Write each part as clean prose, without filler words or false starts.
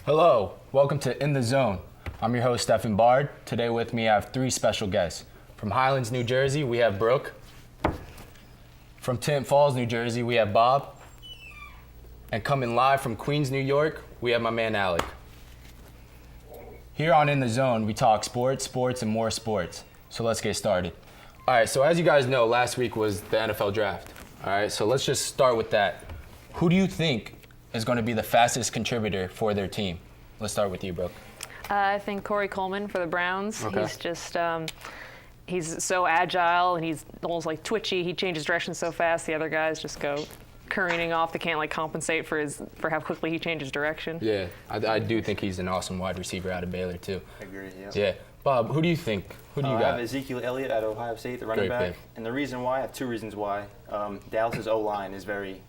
Hello, welcome to In the Zone. I'm your host, Stephen Bard. Today with me, I have three special guests. From Highlands, New Jersey, we have Brooke. From Tinton Falls, New Jersey, we have Bob. And coming live from Queens, New York, we have my man, Alec. Here on In the Zone, we talk sports, and more sports. So let's get started. All right, so as you guys know, last week was the NFL draft. All right, so let's just start with that. Who do you think is going to be the fastest contributor for their team? Let's start with you, Brooke. I think Corey Coleman for the Browns. Okay. He's just, he's so agile and he's almost like twitchy. He changes direction so fast. The other guys just go careening off. They can't like compensate for how quickly he changes direction. Yeah, I do think he's an awesome wide receiver out of Baylor too. I agree, yeah. Yeah. Bob, who do you think? Who do you I got? have Ezekiel Elliott at Ohio State, the running Great back. pick. And the reason why, I have two reasons why. Dallas's O-line is very,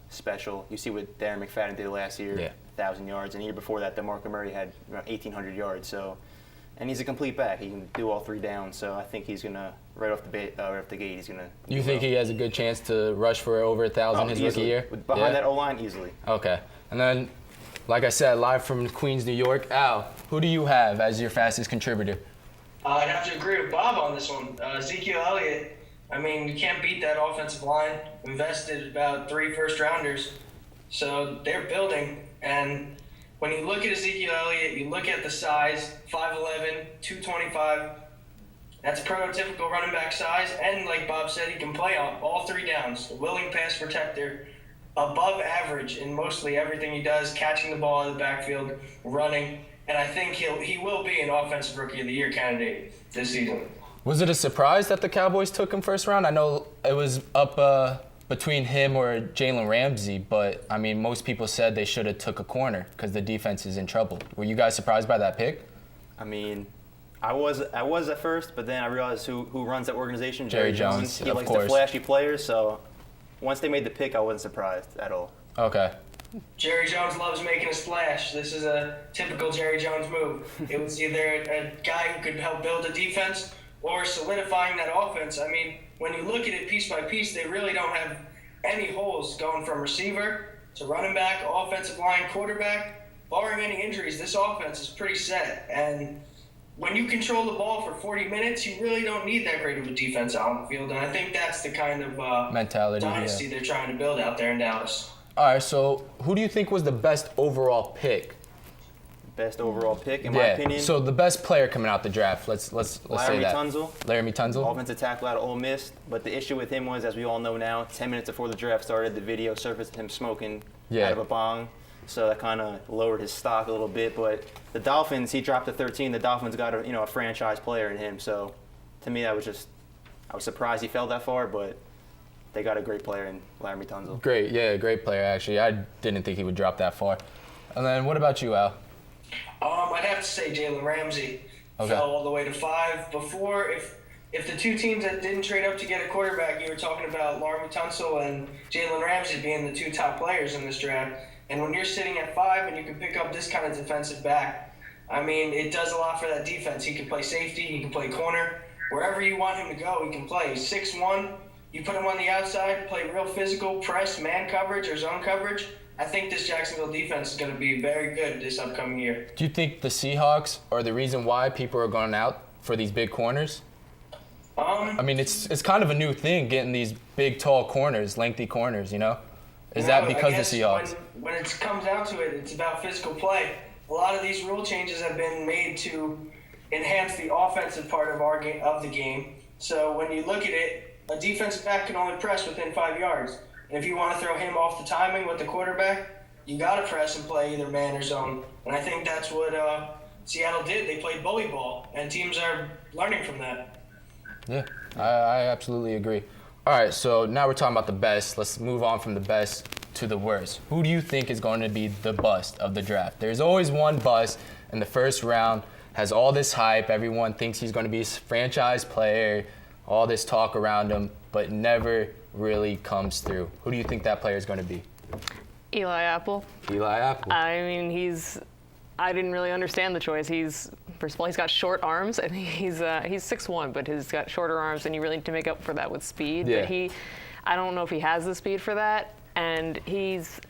special. You see what Darren McFadden did last year, Yeah. 1,000 yards. And the year before that, DeMarco Murray had around 1,800 yards. So, and he's a complete back. He can do all three downs. So I think he's going to, right off the gate, he's going to. You think he has a good chance to rush for over 1,000 his rookie year? Behind that O-line, easily. Okay. And then, like I said, live from Queens, New York, Al, who do you have as your fastest contributor? I'd have to agree with Bob on this one. Ezekiel Elliott, I mean, you can't beat that offensive line. Invested about 3 first-rounders. So they're building. And when you look at Ezekiel Elliott, you look at the size, 5'11", 225. That's prototypical running back size. And like Bob said, he can play on all 3 downs. A willing pass protector, above average in mostly everything he does, catching the ball out of the backfield, running. And I think he will be an Offensive Rookie of the Year candidate this season. Was it a surprise that the Cowboys took him first round? I know it was up between him or Jalen Ramsey, but, I mean, most people said they should have took a corner because the defense is in trouble. Were you guys surprised by that pick? I mean, I was at first, but then I realized who runs that organization, Jerry Jones. He of likes course. the flashy players, so once they made the pick, I wasn't surprised at all. Okay. Jerry Jones loves making a splash. This is a typical Jerry Jones move. It was either a guy who could help build a defense or solidifying that offense. I mean, when you look at it piece by piece, they really don't have any holes going from receiver to running back, offensive line, quarterback. Barring any injuries, this offense is pretty set. And when you control the ball for 40 minutes, you really don't need that great of a defense out on the field. And I think that's the kind of mentality dynasty they're trying to build out there in Dallas. All right, so who do you think was the best overall pick? Best overall pick, in my opinion. So the best player coming out the draft. Let's say that. Laramie Tunsil. Offensive tackle out of Ole Miss. But the issue with him was, as we all know now, 10 minutes before the draft started, the video surfaced of him smoking out of a bong. So that kind of lowered his stock a little bit. But the Dolphins, he dropped to 13. The Dolphins got a franchise player in him. So to me, I was surprised he fell that far, but they got a great player in Laramie Tunsil. Great player, actually. I didn't think he would drop that far. And then what about you, Al? I'd have to say Jalen Ramsey fell all the way to 5. Before, if the two teams that didn't trade up to get a quarterback, you were talking about Laramie Tunsil and Jalen Ramsey being the 2 top players in this draft. And when you're sitting at 5 and you can pick up this kind of defensive back, I mean, it does a lot for that defense. He can play safety, he can play corner. Wherever you want him to go, he can play. He's 6'1". You put him on the outside, play real physical, press, man coverage, or zone coverage. I think this Jacksonville defense is going to be very good this upcoming year. Do you think the Seahawks are the reason why people are going out for these big corners? I mean, it's kind of a new thing, getting these big, tall corners, lengthy corners, Is that because of the Seahawks? When it comes down to it, it's about physical play. A lot of these rule changes have been made to enhance the offensive part of the game. So when you look at it, a defensive back can only press within 5 yards. And if you want to throw him off the timing with the quarterback, you got to press and play either man or zone. And I think that's what Seattle did. They played bully ball, and teams are learning from that. Yeah, I absolutely agree. All right, so now we're talking about the best. Let's move on from the best to the worst. Who do you think is going to be the bust of the draft? There's always one bust in the first round, has all this hype. Everyone thinks he's going to be a franchise player, all this talk around him, but never really comes through. Who do you think that player is going to be? Eli Apple. Eli Apple. I mean, I didn't really understand the choice. First of all, he's got short arms, and he's 6'1", but he's got shorter arms, and you really need to make up for that with speed. Yeah. But I don't know if he has the speed for that, and he's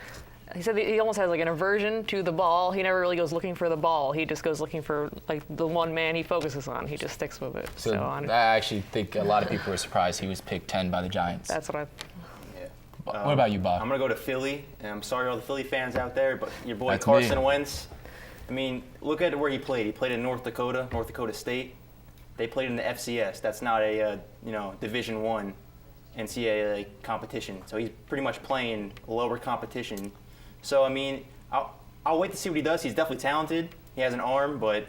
He said that he almost has like an aversion to the ball. He never really goes looking for the ball. He just goes looking for like the one man he focuses on. He just sticks with it. So I actually think a lot of people were surprised he was picked 10 by the Giants. That's what I. What about you, Bob? I'm going to go to Philly, and I'm sorry all the Philly fans out there, but your boy That's Carson me. Wentz, I mean, look at where he played. He played in North Dakota State. They played in the FCS. That's not a Division I NCAA competition. So he's pretty much playing lower competition. So, I mean, I'll wait to see what he does. He's definitely talented. He has an arm, but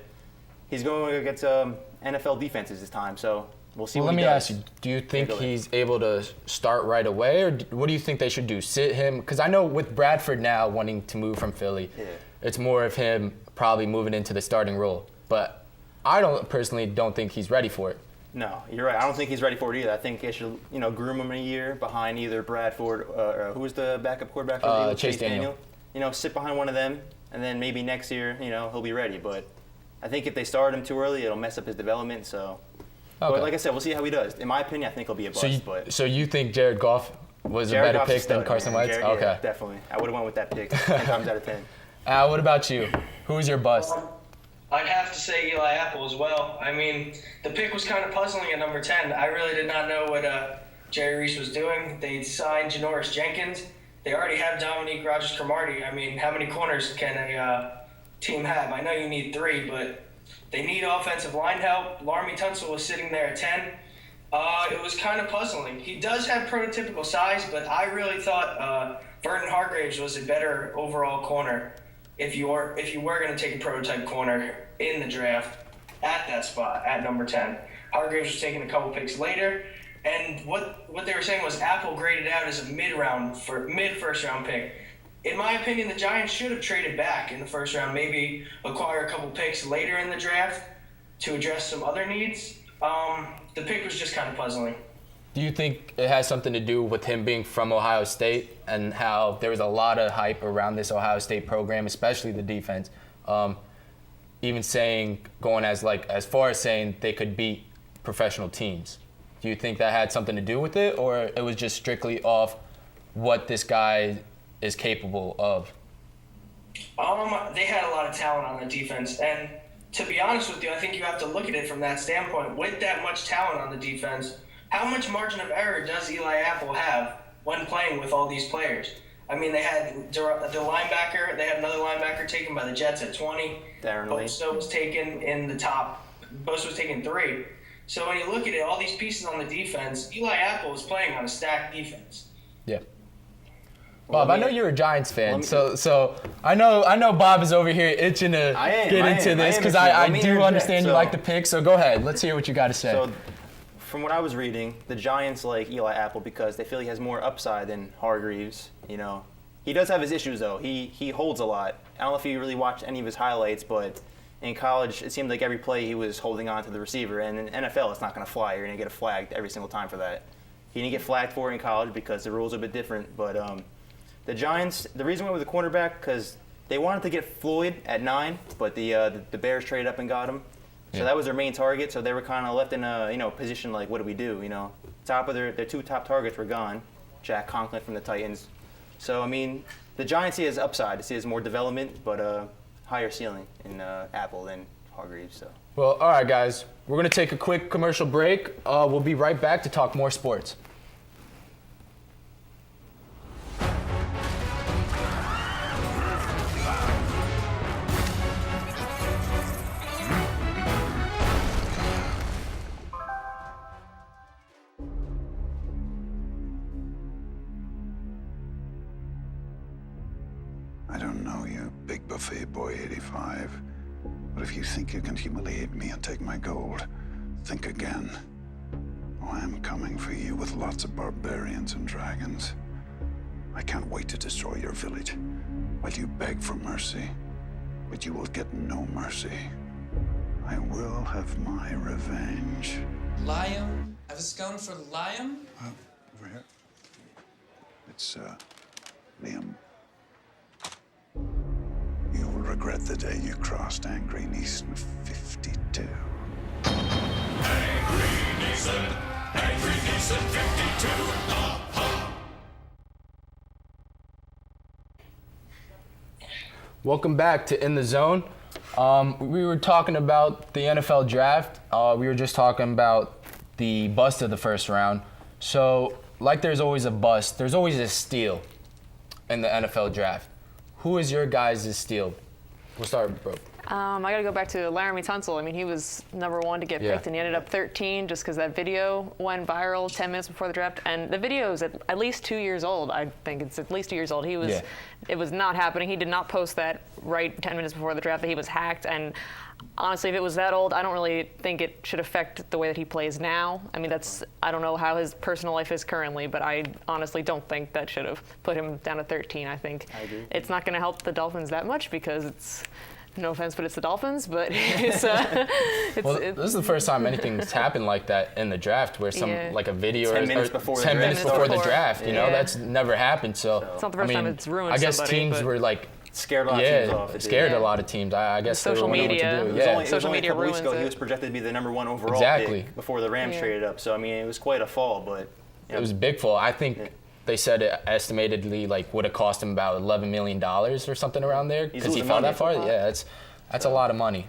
he's going against NFL defenses this time. So we'll see what he does. Let me ask you, do you think he's able to start right away, or what do you think they should do? Sit him? Because I know with Bradford now wanting to move from Philly, it's more of him probably moving into the starting role. But I personally don't think he's ready for it. No, you're right. I don't think he's ready for it either. I think they should, groom him a year behind either Bradford or who was the backup quarterback for the Eagles? Chase Daniel. Sit behind one of them, and then maybe next year, he'll be ready. But I think if they start him too early, it'll mess up his development. So, But like I said, we'll see how he does. In my opinion, I think he'll be a bust. So you think Jared Goff was a better pick than Carson Wentz? Okay, yeah, definitely. I would have went with that pick 10 times out of 10. What about you? Who's your bust? I'd have to say Eli Apple as well. I mean, the pick was kind of puzzling at number 10. I really did not know what Jerry Reese was doing. They signed Janoris Jenkins. They already have Dominique Rodgers-Cromartie. I mean, how many corners can a team have? I know you need 3, but they need offensive line help. Laremy Tunsil was sitting there at 10. It was kind of puzzling. He does have prototypical size, but I really thought Vernon Hargraves was a better overall corner if you were going to take a prototype corner in the draft at that spot at number 10. Hargraves was taken a couple picks later, and what they were saying was Apple graded out as a mid-first round pick. In my opinion, the Giants should have traded back in the first round, maybe acquire a couple picks later in the draft to address some other needs. The pick was just kind of puzzling. Do you think it has something to do with him being from Ohio State and how there was a lot of hype around this Ohio State program, especially the defense, even going as far as saying they could beat professional teams? Do you think that had something to do with it, or it was just strictly off what this guy is capable of? They had a lot of talent on the defense, and to be honest with you, I think you have to look at it from that standpoint. With that much talent on the defense, how much margin of error does Eli Apple have when playing with all these players? I mean, they had the linebacker. They had another linebacker taken by the Jets at 20. Darren Lee. Bosa was taken in the top. Bosa was taken 3. So when you look at it, all these pieces on the defense, Eli Apple is playing on a stacked defense. Yeah. Bob, I know you're a Giants fan, so I know Bob is over here itching to get into this because I do understand you like the pick. So go ahead, let's hear what you got to say. So, from what I was reading, the Giants like Eli Apple because they feel he has more upside than Hargreaves. He does have his issues though. He holds a lot. I don't know if you really watched any of his highlights, but in college it seemed like every play he was holding on to the receiver. And in NFL, it's not going to fly. You're going to get flagged every single time for that. He didn't get flagged for it in college because the rules are a bit different. But the Giants, the reason we went with the cornerback because they wanted to get Floyd at 9, but the Bears traded up and got him. So that was their main target. So they were kind of left in a position like, what do we do? Top of their 2 top targets were gone. Jack Conklin from the Titans. So I mean, the Giants see his upside, see his more development, but higher ceiling in Apple than Hargreaves. So. Well, all right, guys, we're gonna take a quick commercial break. We'll be right back to talk more sports. I don't know you, big buffet boy 85. But if you think you can humiliate me and take my gold, think again. Oh, I'm coming for you with lots of barbarians and dragons. I can't wait to destroy your village while you beg for mercy. But you will get no mercy. I will have my revenge. Liam? I was going for Liam? Over here. It's, Liam. You will regret the day you crossed Angry Neeson 52. Angry Neeson 52. Welcome back to In the Zone. We were talking about the NFL draft. We were just talking about the bust of the first round. So, like there's always a bust, there's always a steal in the NFL draft. Who is your guys' steal? We'll start with Brooke. I got to go back to Laramie Tunsil. I mean, he was number one to get picked, and he ended up 13 just because that video went viral 10 minutes before the draft. And the video is at least 2 years old. I think it's at least 2 years old. It was not happening. He did not post that right 10 minutes before the draft that he was hacked. And honestly, if it was that old, I don't really think it should affect the way that he plays now. I mean, I don't know how his personal life is currently, but I honestly don't think that should have put him down to 13. I think it's not going to help the Dolphins that much because it's, no offense, but it's the Dolphins. But this is the first time anything's happened like that in the draft, where like a video 10 minutes before the draft. You know, that's never happened. So it's not the first time it's ruined. I guess somebody, teams were like scared a lot of teams off. Scared a lot of teams. I guess social media. It was only a couple weeks ago he was projected to be the number one overall pick before the Rams traded up. So I mean, it was quite a fall, but it was a big fall. I think. They said it estimatedly would have cost him about $11 million or something around there because he fell that far. Yeah, that's a lot of money.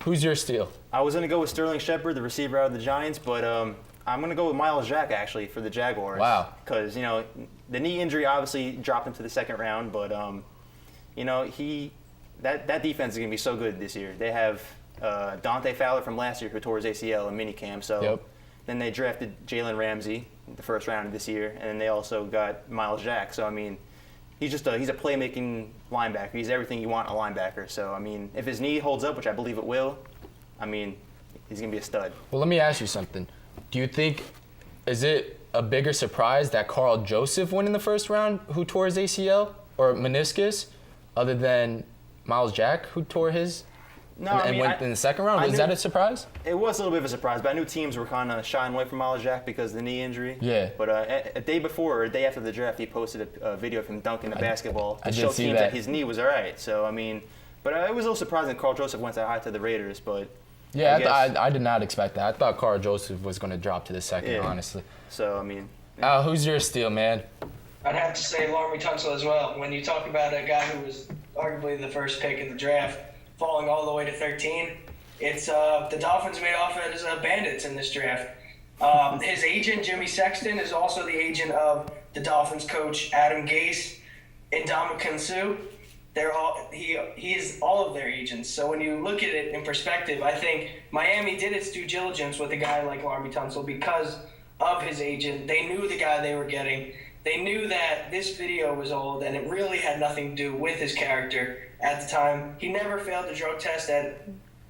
Who's your steal? I was going to go with Sterling Shepard, the receiver out of the Giants, but I'm going to go with Miles Jack actually for the Jaguars. Wow. Because the knee injury obviously dropped him to the second round, but that defense is going to be so good this year. They have Dante Fowler from last year who tore his ACL in minicamp. So then they drafted Jalen Ramsey in the first round of this year, and then they also got Miles Jack. So I mean, he's a playmaking linebacker. He's everything you want in a linebacker. So I mean, if his knee holds up, which I believe it will, I mean, he's gonna be a stud. Well, let me ask you something. Do you think is it a bigger surprise that Carl Joseph went in the first round, who tore his ACL or meniscus, other than Miles Jack, who tore his? And went in the second round? Was that a surprise? It was a little bit of a surprise, but I knew teams were kind of shying away from Miles Jack because of the knee injury. Yeah. But a day before or a day after the draft, he posted a video of him dunking a basketball to show teams that his knee was all right. So, I mean, but it was a little surprising that Carl Joseph went that high to the Raiders. But yeah, I did not expect that. I thought Carl Joseph was going to drop to the second, honestly. So, I mean. Who's your steal, man? I'd have to say Laramie Tunsil as well. When you talk about a guy who was arguably the first pick in the draft, falling all the way to 13, it's the Dolphins made off as bandits in this draft. His agent, Jimmy Sexton, is also the agent of the Dolphins coach, Adam Gase, and Ndamukong Suh. He is all of their agents. So when you look at it in perspective, I think Miami did its due diligence with a guy like Laramie Tunsil because of his agent. They knew the guy they were getting. They knew that this video was old and it really had nothing to do with his character at the time. He never failed a drug test at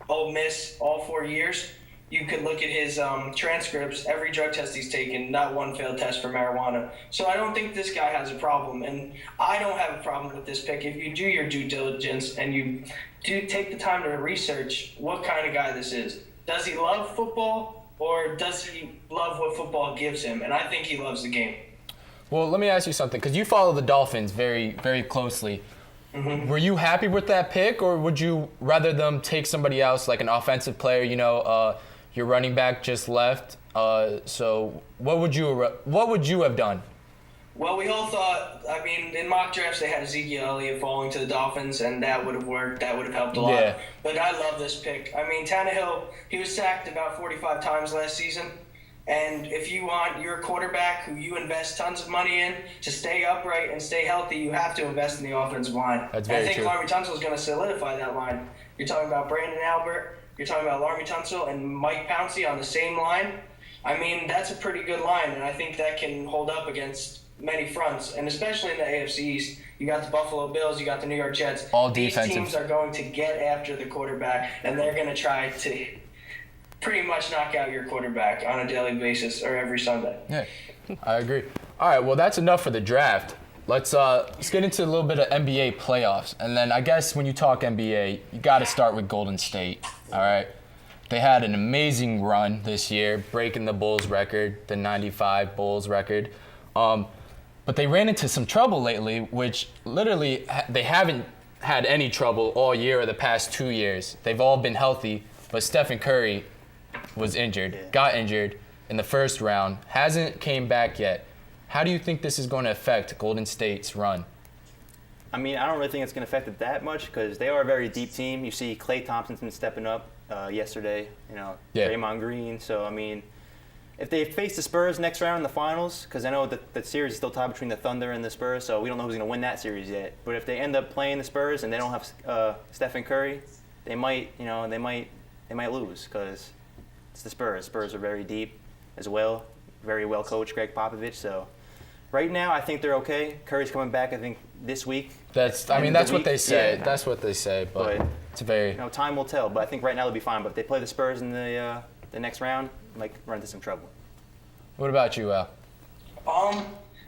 Ole Miss all 4 years. You could look at his transcripts. Every drug test he's taken, not one failed test for marijuana. So I don't think this guy has a problem. And I don't have a problem with this pick. If you do your due diligence and you do take the time to research what kind of guy this is. Does he love football or does he love what football gives him? And I think he loves the game. Well, let me ask you something, because you follow the Dolphins very, very closely. Mm-hmm. Were you happy with that pick, or would you rather them take somebody else, like an offensive player? Your running back just left. So what would you have done? Well, we all thought, in mock drafts they had Ezekiel Elliott falling to the Dolphins, and that would have worked. That would have helped a lot. Yeah. But I love this pick. Tannehill, he was sacked about 45 times last season. And if you want your quarterback who you invest tons of money in to stay upright and stay healthy, you have to invest in the offensive line. That's very true. I think Laramie Tunsil is going to solidify that line. You're talking about Brandon Albert. You're talking about Laramie Tunsil and Mike Pouncey on the same line. That's a pretty good line, and I think that can hold up against many fronts, and especially in the AFC East. You got the Buffalo Bills, you got the New York Jets. All These defensive. teams are going to get after the quarterback, and they're going to try to pretty much knock out your quarterback on a daily basis or every Sunday. Yeah, I agree. All right, well, that's enough for the draft. Let's get into a little bit of NBA playoffs. And then I guess when you talk NBA, you got to start with Golden State, all right? They had an amazing run this year, breaking the Bulls record, the 95 Bulls record. But they ran into some trouble lately, which literally they haven't had any trouble all year or the past 2 years. They've all been healthy, but Stephen Curry was injured, got injured in the first round, hasn't came back yet. How do you think this is going to affect Golden State's run? I mean, I don't really think it's going to affect it that much because they are a very deep team. You see Klay Thompson's been stepping up yesterday, Draymond Green. So, I mean, if they face the Spurs next round in the finals, because I know that the series is still tied between the Thunder and the Spurs, so we don't know who's going to win that series yet. But if they end up playing the Spurs and they don't have Stephen Curry, they might lose because it's the Spurs. Spurs are very deep as well, very well coached, Greg Popovich. So right now, I think they're okay. Curry's coming back, I think, this week. That's what they say. Yeah. That's what they say, but it's very. Time will tell. But I think right now they'll be fine. But if they play the Spurs in the next round, might run into some trouble. What about you, Al?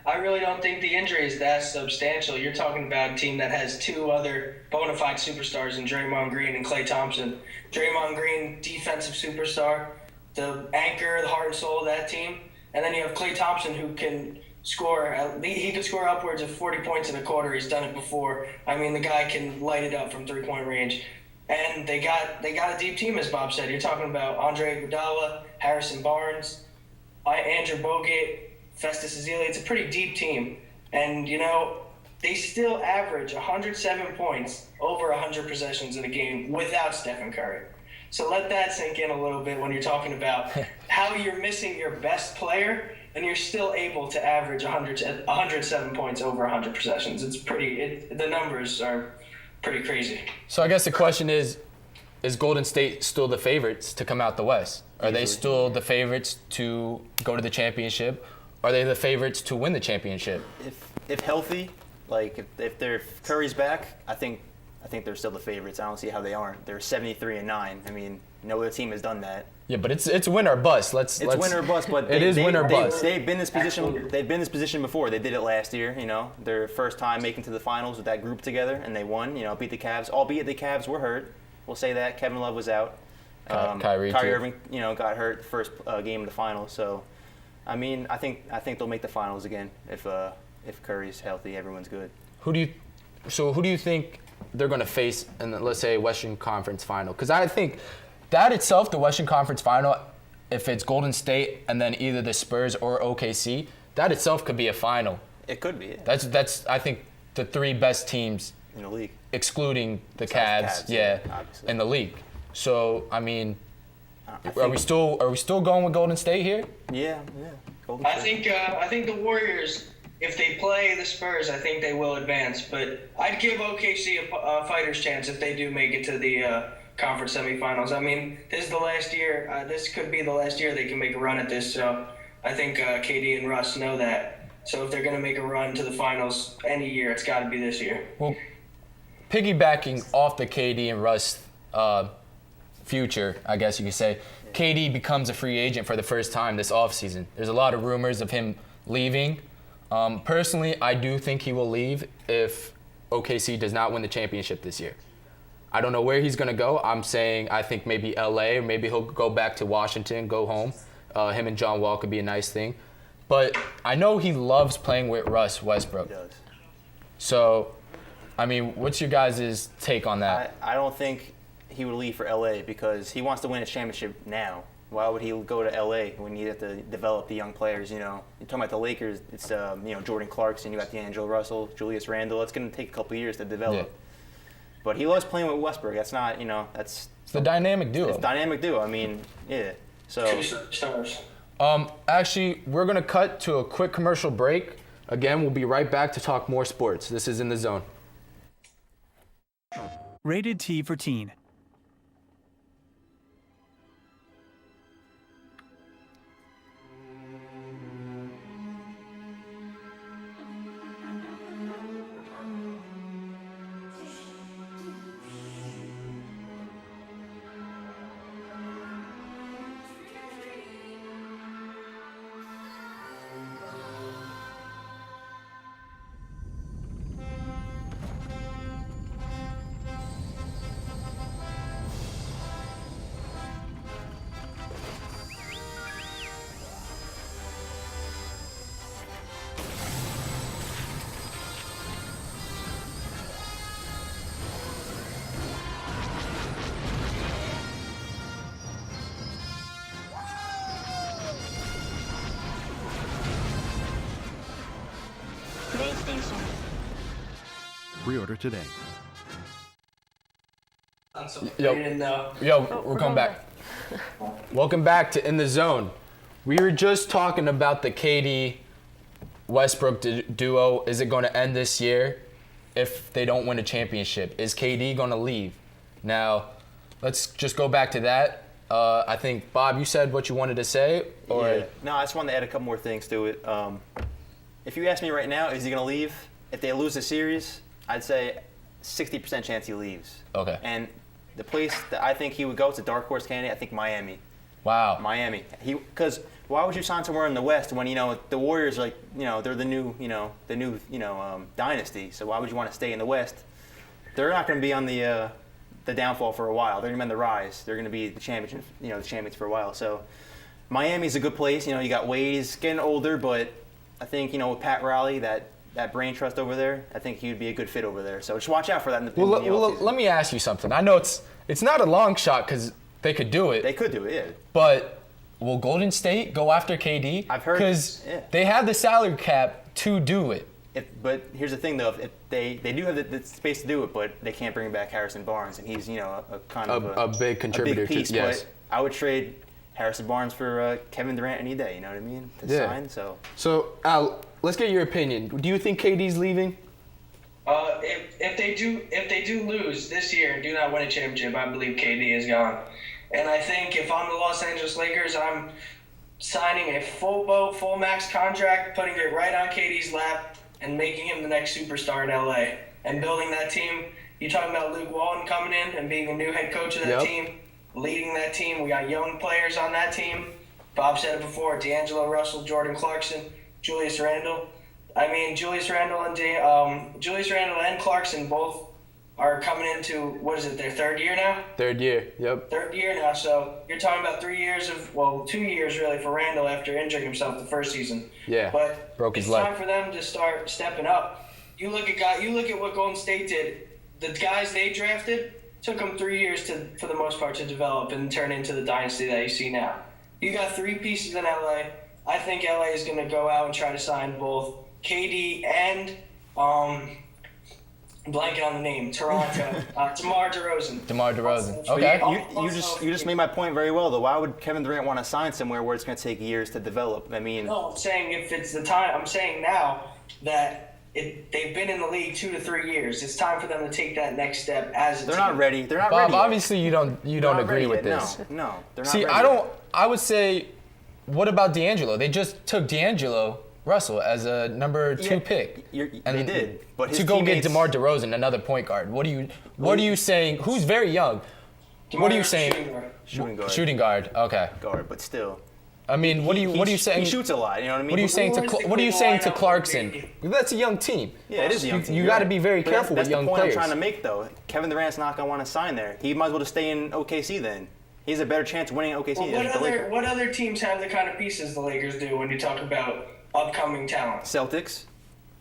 I really don't think the injury is that substantial. You're talking about a team that has two other bona fide superstars in Draymond Green and Klay Thompson. Draymond Green, defensive superstar, the anchor, the heart and soul of that team. And then you have Klay Thompson, who can score. He can score upwards of 40 points in a quarter. He's done it before. I mean, the guy can light it up from three-point range. And they got a deep team, as Bob said. You're talking about Andre Iguodala, Harrison Barnes, Andrew Bogut, Festus Ezeli. It's a pretty deep team. And, they still average 107 points over 100 possessions in a game without Stephen Curry. So let that sink in a little bit when you're talking about how you're missing your best player and you're still able to average 107 points over 100 possessions. The numbers are pretty crazy. So I guess the question is Golden State still the favorites to come out the West? Are they still the favorites to go to the championship? Are they the favorites to win the championship? If healthy, like if Curry's back, I think they're still the favorites. I don't see how they aren't. They're 73-9. I mean, no other team has done that. Yeah, but it's win or bust. It's win or bust, but it is win or bust. They've been in this position. Absolutely. They've been in this position before. They did it last year. Their first time making to the finals with that group together, and they won. Beat the Cavs. Albeit the Cavs were hurt. We'll say that Kevin Love was out. Kyrie Irving, got hurt the first game of the finals. So, I mean, I think they'll make the finals again if Curry's healthy. Everyone's good. Who do you think they're going to face in the, let's say, Western Conference Final? Because I think that itself, the Western Conference Final, if it's Golden State and then either the Spurs or OKC, that itself could be a final. It could be. Yeah. That's I think the three best teams in the league, excluding the Cavs, in the league. So I mean, are we still going with Golden State here? Yeah. Golden State. I think the Warriors, if they play the Spurs, I think they will advance. But I'd give OKC a fighter's chance if they do make it to the conference semifinals. I mean, this is the last year. This could be the last year they can make a run at this. So I think KD and Russ know that. So if they're going to make a run to the finals any year, it's got to be this year. Well, piggybacking off the KD and Russ future, I guess you could say, KD becomes a free agent for the first time this offseason. There's a lot of rumors of him leaving. Personally, I do think he will leave if OKC does not win the championship this year. I don't know where he's going to go. I'm saying I think maybe LA, or maybe he'll go back to Washington, go home. Him and John Wall could be a nice thing. But I know he loves playing with Russ Westbrook. He does. So, I mean, what's your guys' take on that? I don't think he would leave for LA because he wants to win a championship now. Why would he go to LA when you have to develop the young players? You're talking about the Lakers. It's Jordan Clarkson. You got D'Angelo Russell, Julius Randle. It's going to take a couple of years to develop. Yeah. But he loves playing with Westbrook. That's not that's. It's the dynamic duo. It's a dynamic duo. I mean, yeah. So. 2 stars. Actually, we're going to cut to a quick commercial break. Again, we'll be right back to talk more sports. This is In the Zone. Rated T for Teen. PlayStation. Pre-order today. We're coming back. Welcome back to In the Zone. We were just talking about the KD Westbrook duo. Is it going to end this year if they don't win a championship? Is KD going to leave? Now, let's just go back to that. I think, Bob, you said what you wanted to say? Or? Yeah. No, I just wanted to add a couple more things to it. If you ask me right now, is he going to leave? If they lose the series, I'd say 60% chance he leaves. Okay. And the place that I think he would go, it's a dark horse candidate, I think Miami. Wow. Miami. Because why would you sign somewhere in the West when, the Warriors, they're the new dynasty. So why would you want to stay in the West? They're not going to be on the downfall for a while. They're going to be on the rise. They're going to be the champions for a while. So Miami's a good place. You got Wade. He's getting older, but I think, with Pat Riley, that brain trust over there, I think he would be a good fit over there. So just watch out for that in the offseason. Let me ask you something. I know it's not a long shot because they could do it. They could do it, yeah. But will Golden State go after KD? I've heard. Because they have the salary cap to do it. But here's the thing, though. If they do have the space to do it, but they can't bring back Harrison Barnes, and he's, a kind of a big contributor. A big piece, yes. But I would trade Harrison Barnes for Kevin Durant any day, you know what I mean? To sign, So, Al, let's get your opinion. Do you think KD's leaving? If they do lose this year and do not win a championship, I believe KD is gone. And I think if I'm the Los Angeles Lakers, I'm signing a full max contract, putting it right on KD's lap, and making him the next superstar in LA. And building that team. You're talking about Luke Walton coming in and being the new head coach of that team. Leading that team. We got young players on that team. Bob said it before, D'Angelo Russell, Jordan Clarkson, Julius Randle. I mean, Julius Randle and Clarkson both are coming into, their third year now? Third year, yep. Third year now, so you're talking about 3 years 2 years really for Randle after injuring himself the first season. Yeah, but broke his it's leg. time for them to start stepping up. You look at what Golden State did. The guys they drafted took them 3 years for the most part, to develop and turn into the dynasty that you see now. You got three pieces in LA. I think LA is going to go out and try to sign both KD and blanket on the name, Toronto, DeMar DeRozan. DeMar DeRozan. Okay. You just made my point very well, though. Why would Kevin Durant want to sign somewhere where it's going to take years to develop? I mean, no, I'm saying if it's the time. I'm saying now that they've been in the league 2 to 3 years. It's time for them to take that next step as a team. They're not ready. They're not Bob, ready. obviously you don't agree with this. No, they're not See, ready. I would say, what about D'Angelo? They just took D'Angelo Russell as a number 2 pick. They did, but his to go teammates, get DeMar DeRozan, another point guard. What are you saying? Who's very young? What are you saying? Shooting guard. Okay. Guard, but still. I mean, what are you saying? He shoots a lot. You know what I mean? What are you saying to Clarkson? That's a young team. Yeah, it is a young team. You got to be very careful with young players. That's the point I'm trying to make, though. Kevin Durant's not going to want to sign there. He might as well just stay in OKC then. He has a better chance of winning in OKC than the Lakers. What other teams have the kind of pieces the Lakers do when you talk about upcoming talent? Celtics.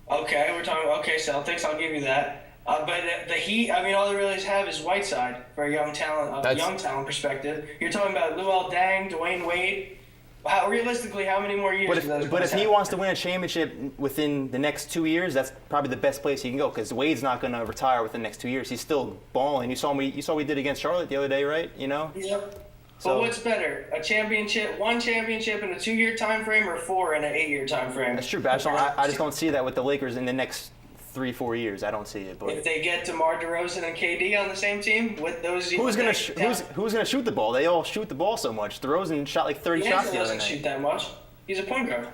Okay, we're talking. Okay, Celtics. I'll give you that. But the Heat. I mean, all they really have is Whiteside for a young talent perspective. You're talking about Luol Deng, Dwayne Wade. Realistically, how many more years? But if he wants to win a championship within the next 2 years, that's probably the best place he can go, because Wade's not going to retire within the next 2 years. He's still balling. You saw what we did against Charlotte the other day, right? Yep. So what's better, one championship in a 2-year time frame, or 4 in an 8-year time frame? That's true, but I just don't see that with the Lakers in the next 3-4 years. I don't see it. But if they get DeMar DeRozan and KD on the same team with those, who's gonna shoot the ball? They all shoot the ball so much. DeRozan shot like 30 shots the other night. Doesn't shoot that much. He's a point guard.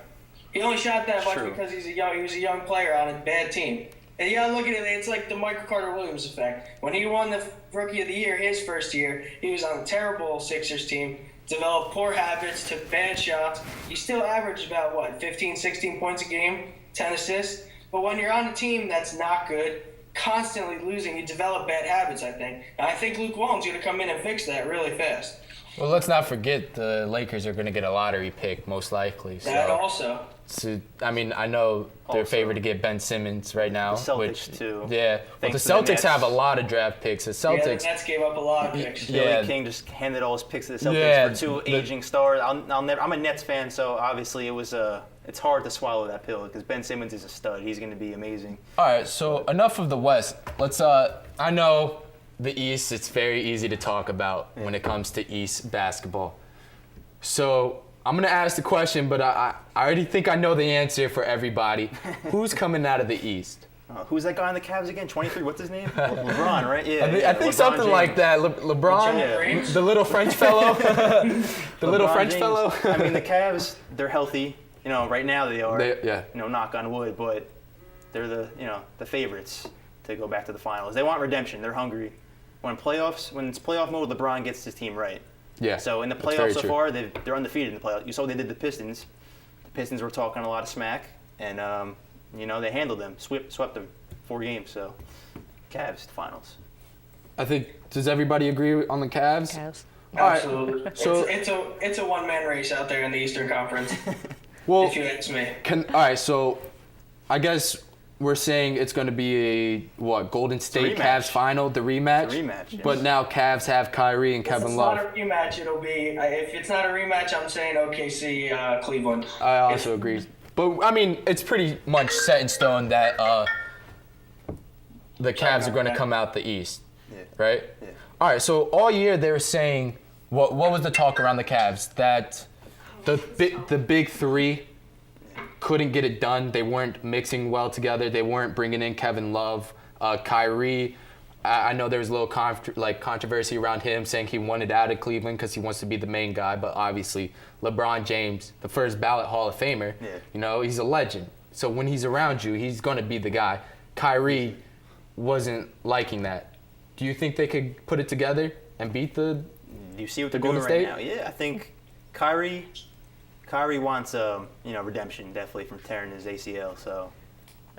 He only shot that much because he was a young player on a bad team. And you gotta look at it. It's like the Michael Carter Williams effect. When he won the Rookie of the Year his first year, he was on a terrible Sixers team. Developed poor habits, took bad shots. He still averaged about 15, 16 points a game, 10 assists. But when you're on a team that's not good, constantly losing, you develop bad habits, I think. And I think Luke Walton's going to come in and fix that really fast. Well, let's not forget the Lakers are going to get a lottery pick, most likely. That also. So, I mean, I know they're favored to get Ben Simmons right now. The Celtics, too. Yeah, but the Celtics have a lot of draft picks. The Celtics. Yeah, the Nets gave up a lot of picks. Billy King just handed all his picks to the Celtics for 2 aging stars. I'm a Nets fan, so obviously it was it's hard to swallow that pill because Ben Simmons is a stud. He's going to be amazing. All right, so enough of the West. Let's. I know the East. It's very easy to talk about when it comes to East basketball. So I'm gonna ask the question, but I already think I know the answer for everybody. Who's coming out of the East? Who's that guy on the Cavs again? 23. What's his name? LeBron, right? Yeah. I think something James. like that. LeBron, the little French fellow, the little French James. fellow. I mean, the Cavs, they're healthy. You know, right now they are. Yeah. You know, knock on wood, but they're the favorites to go back to the finals. They want redemption. They're hungry. When it's playoff mode, LeBron gets his team right. Yeah. So in the that's very playoffs so true. far, they're undefeated in the playoffs. You saw what they did to the Pistons. The Pistons were talking a lot of smack, and they handled them, swept them 4 games. So Cavs, the finals. I think. Does everybody agree on the Cavs? Cavs. All right. Absolutely. So- it's a one-man race out there in the Eastern Conference, Well, if you ask me. all right. So, I guess we're saying it's going to be a Golden State rematch. Cavs final, the rematch. It's a rematch, yes. But now Cavs have Kyrie and If Kevin it's Love. not a rematch, it'll be. If it's not a rematch, I'm saying OKC, Cleveland. I also agree. But I mean, it's pretty much set in stone that the Cavs are going to come out the East, right? Yeah. All right. So all year they were saying, what was the talk around the Cavs? That the big three couldn't get it done. They weren't mixing well together. They weren't bringing in Kevin Love, Kyrie. I know there was a little controversy around him saying he wanted out of Cleveland because he wants to be the main guy. But obviously, LeBron James, the first ballot Hall of Famer, he's a legend. So when he's around you, he's going to be the guy. Kyrie wasn't liking that. Do you think they could put it together and beat Do you see what they're Golden doing State? right now? Yeah, I think Kyrie wants redemption definitely from tearing his ACL. So,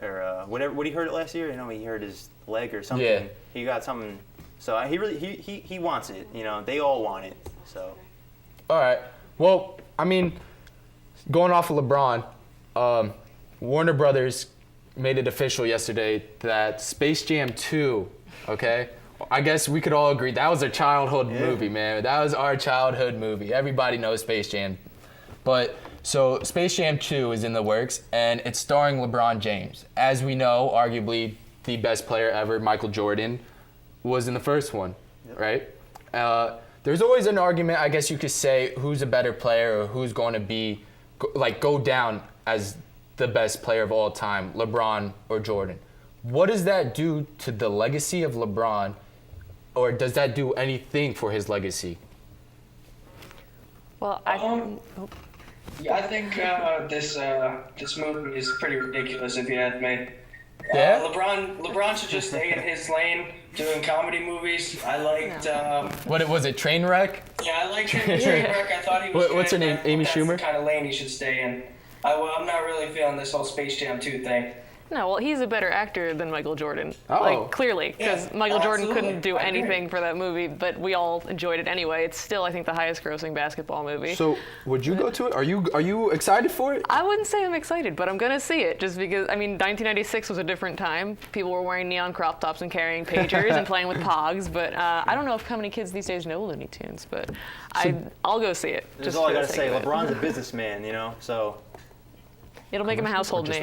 or whatever. What he hurt it last year? He hurt his leg or something. Yeah. He got something. So he wants it. They all want it. So. All right. Well, I mean, going off of LeBron, Warner Brothers made it official yesterday that Space Jam 2, okay? I guess we could all agree that was a childhood movie, man. That was our childhood movie. Everybody knows Space Jam. But so Space Jam 2 is in the works, and it's starring LeBron James. As we know, arguably the best player ever, Michael Jordan, was in the first one, right? There's always an argument, I guess you could say, who's a better player or who's going to go down as the best player of all time, LeBron or Jordan. What does that do to the legacy of LeBron, or does that do anything for his legacy? Well, Yeah, I think this movie is pretty ridiculous if you ask me. Yeah? LeBron should just stay in his lane doing comedy movies. I liked. What was it, Trainwreck? Yeah, I liked him in Trainwreck. I thought he was. What's her good. name, Amy That's Schumer? the kind of lane he should stay in. I'm not really feeling this whole Space Jam 2 thing. no, well, he's a better actor than Michael Jordan. Oh. Clearly, because Yeah, Michael Jordan absolutely. couldn't do I agree. anything for that movie, but we all enjoyed it anyway. It's still, I think, the highest-grossing basketball movie. So, would you go to it? Are you excited for it? I wouldn't say I'm excited, but I'm gonna see it just because. I mean, 1996 was a different time. People were wearing neon crop tops and carrying pagers and playing with Pogs. But I don't know how many kids these days know Looney Tunes. But I'll go see it. That's Just all I for the gotta sake say. of it. LeBron's a businessman, so. It'll make him a household just name.